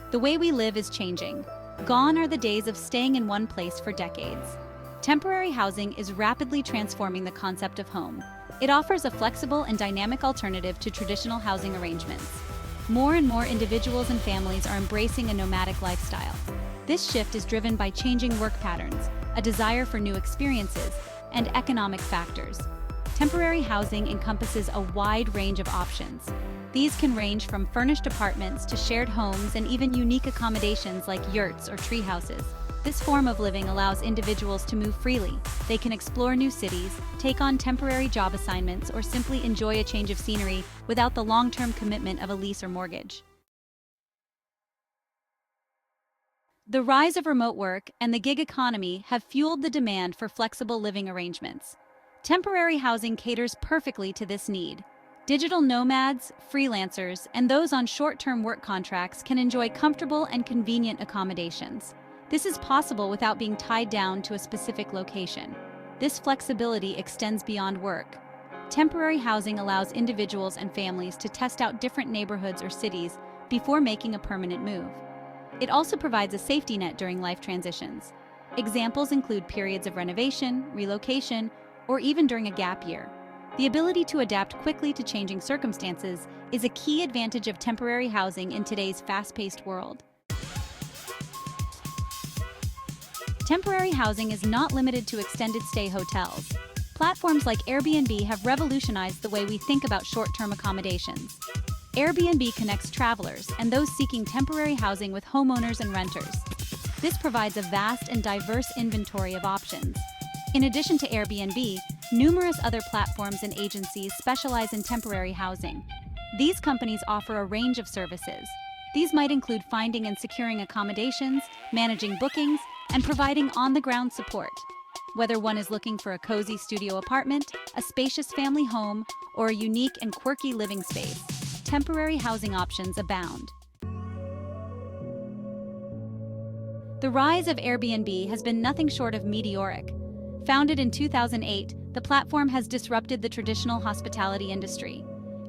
The way we live is changing. Gone are the days of staying in one place for decades. Temporary housing is rapidly transforming the concept of home. It offers a flexible and dynamic alternative to traditional housing arrangements. More and more individuals and families are embracing a nomadic lifestyle. This shift is driven by changing work patterns, a desire for new experiences, and economic factors. Temporary housing encompasses a wide range of options. These can range from furnished apartments to shared homes and even unique accommodations like yurts or tree houses. This form of living allows individuals to move freely. They can explore new cities, take on temporary job assignments, or simply enjoy a change of scenery without the long-term commitment of a lease or mortgage. The rise of remote work and the gig economy have fueled the demand for flexible living arrangements. Temporary housing caters perfectly to this need. Digital nomads, freelancers, and those on short-term work contracts can enjoy comfortable and convenient accommodations. This is possible without being tied down to a specific location. This flexibility extends beyond work. Temporary housing allows individuals and families to test out different neighborhoods or cities before making a permanent move. It also provides a safety net during life transitions. Examples include periods of renovation, relocation, or even during a gap year. The ability to adapt quickly to changing circumstances is a key advantage of temporary housing in today's fast-paced world. Temporary housing is not limited to extended-stay hotels. Platforms like Airbnb have revolutionized the way we think about short-term accommodations. Airbnb connects travelers and those seeking temporary housing with homeowners and renters. This provides a vast and diverse inventory of options. In addition to Airbnb, numerous other platforms and agencies specialize in temporary housing. These companies offer a range of services. These might include finding and securing accommodations, managing bookings, and providing on-the-ground support. Whether one is looking for a cozy studio apartment, a spacious family home, or a unique and quirky living space, temporary housing options abound. The rise of Airbnb has been nothing short of meteoric. Founded in 2008, the platform has disrupted the traditional hospitality industry.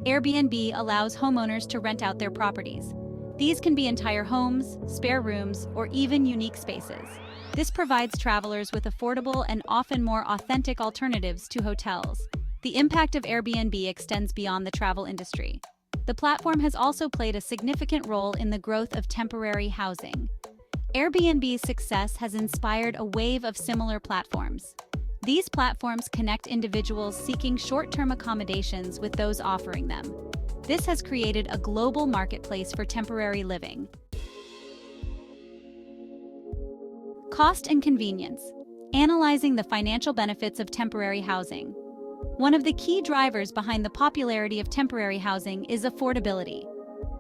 Airbnb allows homeowners to rent out their properties. These can be entire homes, spare rooms, or even unique spaces. This provides travelers with affordable and often more authentic alternatives to hotels. The impact of Airbnb extends beyond the travel industry. The platform has also played a significant role in the growth of temporary housing. Airbnb's success has inspired a wave of similar platforms. These platforms connect individuals seeking short-term accommodations with those offering them. This has created a global marketplace for temporary living. Cost and convenience. Analyzing the financial benefits of temporary housing. One of the key drivers behind the popularity of temporary housing is affordability.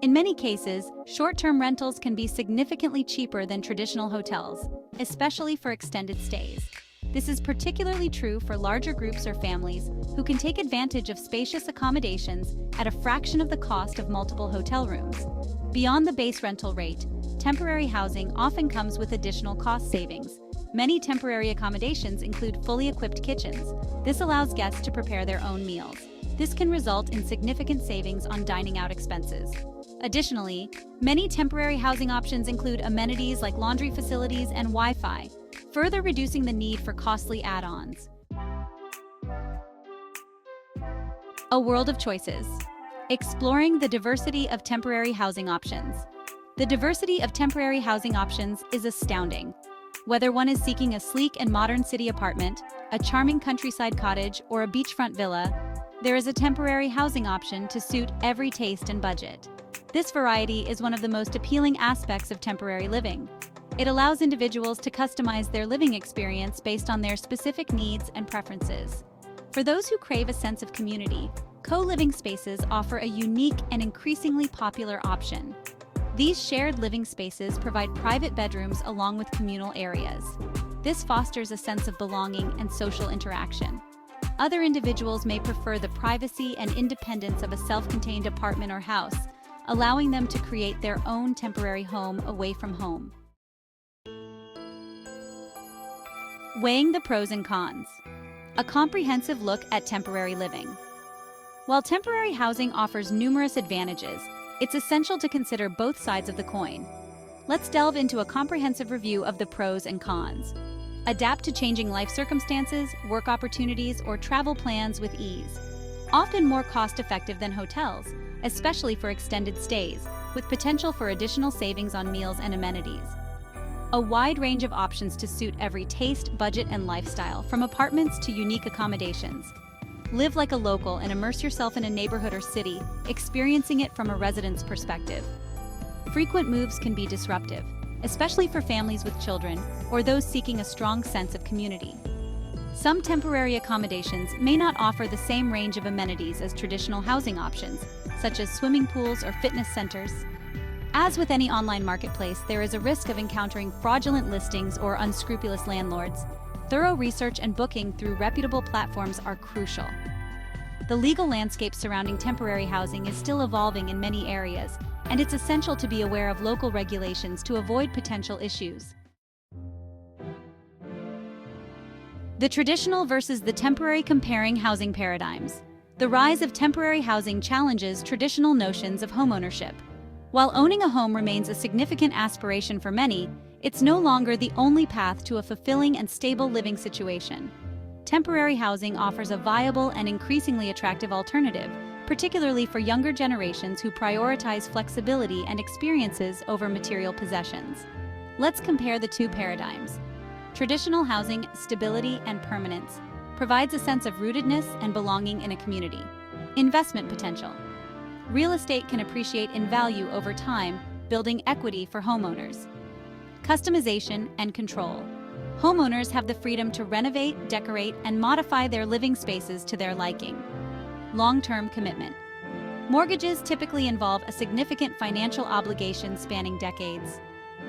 In many cases, short-term rentals can be significantly cheaper than traditional hotels, especially for extended stays. This is particularly true for larger groups or families who can take advantage of spacious accommodations at a fraction of the cost of multiple hotel rooms. Beyond the base rental rate, temporary housing often comes with additional cost savings. Many temporary accommodations include fully equipped kitchens. This allows guests to prepare their own meals. This can result in significant savings on dining out expenses. Additionally, many temporary housing options include amenities like laundry facilities and Wi-Fi, further reducing the need for costly add-ons. A world of choices. Exploring the diversity of temporary housing options. The diversity of temporary housing options is astounding. Whether one is seeking a sleek and modern city apartment, a charming countryside cottage, or a beachfront villa, there is a temporary housing option to suit every taste and budget. This variety is one of the most appealing aspects of temporary living. It allows individuals to customize their living experience based on their specific needs and preferences. For those who crave a sense of community, co-living spaces offer a unique and increasingly popular option. These shared living spaces provide private bedrooms along with communal areas. This fosters a sense of belonging and social interaction. Other individuals may prefer the privacy and independence of a self-contained apartment or house, allowing them to create their own temporary home away from home. Weighing the pros and cons. A comprehensive look at temporary living. While temporary housing offers numerous advantages, it's essential to consider both sides of the coin. Let's delve into a comprehensive review of the pros and cons. Adapt to changing life circumstances, work opportunities, or travel plans with ease. Often more cost-effective than hotels, especially for extended stays, with potential for additional savings on meals and amenities. A wide range of options to suit every taste, budget, and lifestyle, from apartments to unique accommodations. Live like a local and immerse yourself in a neighborhood or city, experiencing it from a resident's perspective. Frequent moves can be disruptive, especially for families with children or those seeking a strong sense of community. Some temporary accommodations may not offer the same range of amenities as traditional housing options, such as swimming pools or fitness centers. As with any online marketplace, there is a risk of encountering fraudulent listings or unscrupulous landlords. Thorough research and booking through reputable platforms are crucial. The legal landscape surrounding temporary housing is still evolving in many areas, and it's essential to be aware of local regulations to avoid potential issues. The traditional versus the temporary, comparing housing paradigms. The rise of temporary housing challenges traditional notions of homeownership. While owning a home remains a significant aspiration for many, it's no longer the only path to a fulfilling and stable living situation. Temporary housing offers a viable and increasingly attractive alternative, particularly for younger generations who prioritize flexibility and experiences over material possessions. Let's compare the two paradigms. Traditional housing, stability and permanence, provides a sense of rootedness and belonging in a community. Investment potential. Real estate can appreciate in value over time, building equity for homeowners. Customization and control. Homeowners have the freedom to renovate, decorate, and modify their living spaces to their liking. Long-term commitment. Mortgages typically involve a significant financial obligation spanning decades.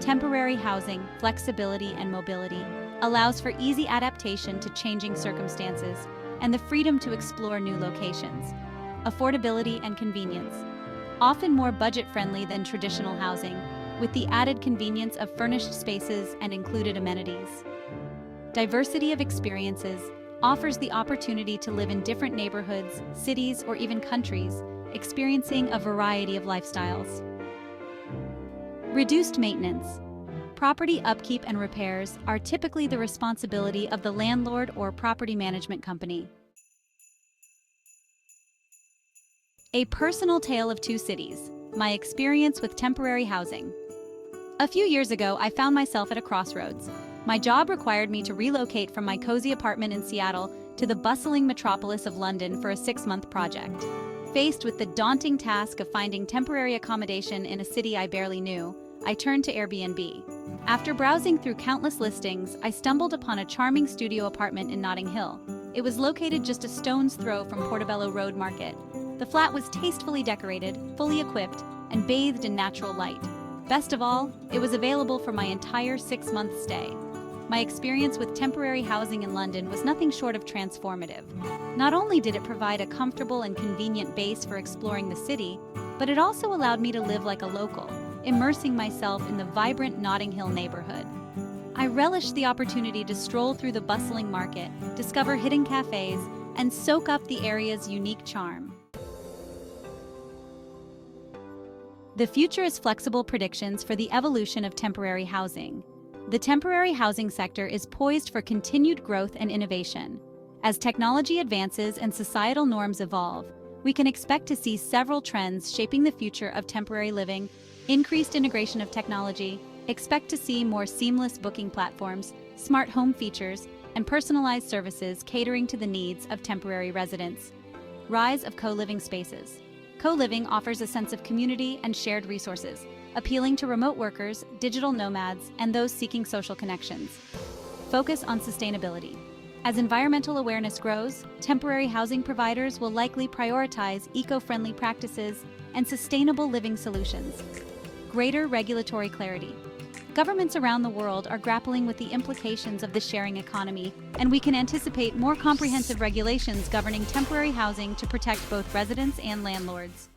Temporary housing, flexibility, and mobility allows for easy adaptation to changing circumstances and the freedom to explore new locations. Affordability and convenience. Often more budget-friendly than traditional housing, with the added convenience of furnished spaces and included amenities. Diversity of experiences offers the opportunity to live in different neighborhoods, cities, or even countries, experiencing a variety of lifestyles. Reduced maintenance. Property upkeep and repairs are typically the responsibility of the landlord or property management company. A personal tale of two cities, my experience with temporary housing. A few years ago, I found myself at a crossroads. My job required me to relocate from my cozy apartment in Seattle to the bustling metropolis of London for a 6-month project. Faced with the daunting task of finding temporary accommodation in a city I barely knew, I turned to Airbnb. After browsing through countless listings, I stumbled upon a charming studio apartment in Notting Hill. It was located just a stone's throw from Portobello Road Market. The flat was tastefully decorated, fully equipped, and bathed in natural light. Best of all, it was available for my entire 6-month stay. My experience with temporary housing in London was nothing short of transformative. Not only did it provide a comfortable and convenient base for exploring the city, but it also allowed me to live like a local, immersing myself in the vibrant Notting Hill neighborhood. I relished the opportunity to stroll through the bustling market, discover hidden cafes, and soak up the area's unique charm. The future is flexible predictions for the evolution of temporary housing. The temporary housing sector is poised for continued growth and innovation. As technology advances and societal norms evolve, we can expect to see several trends shaping the future of temporary living. Increased integration of technology. Expect to see more seamless booking platforms, smart home features, and personalized services catering to the needs of temporary residents. Rise of co-living spaces. Co-living offers a sense of community and shared resources, appealing to remote workers, digital nomads, and those seeking social connections. Focus on sustainability. As environmental awareness grows, temporary housing providers will likely prioritize eco-friendly practices and sustainable living solutions. Greater regulatory clarity. Governments around the world are grappling with the implications of the sharing economy, and we can anticipate more comprehensive regulations governing temporary housing to protect both residents and landlords.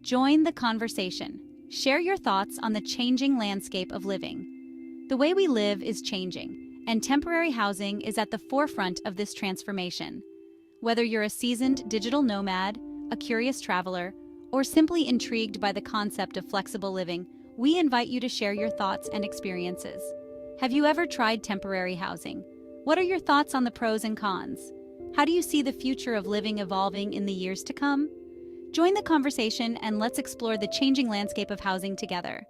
Join the conversation. Share your thoughts on the changing landscape of living. The way we live is changing, and temporary housing is at the forefront of this transformation. Whether you're a seasoned digital nomad, a curious traveler, or simply intrigued by the concept of flexible living, we invite you to share your thoughts and experiences. Have you ever tried temporary housing? What are your thoughts on the pros and cons? How do you see the future of living evolving in the years to come? Join the conversation and let's explore the changing landscape of housing together.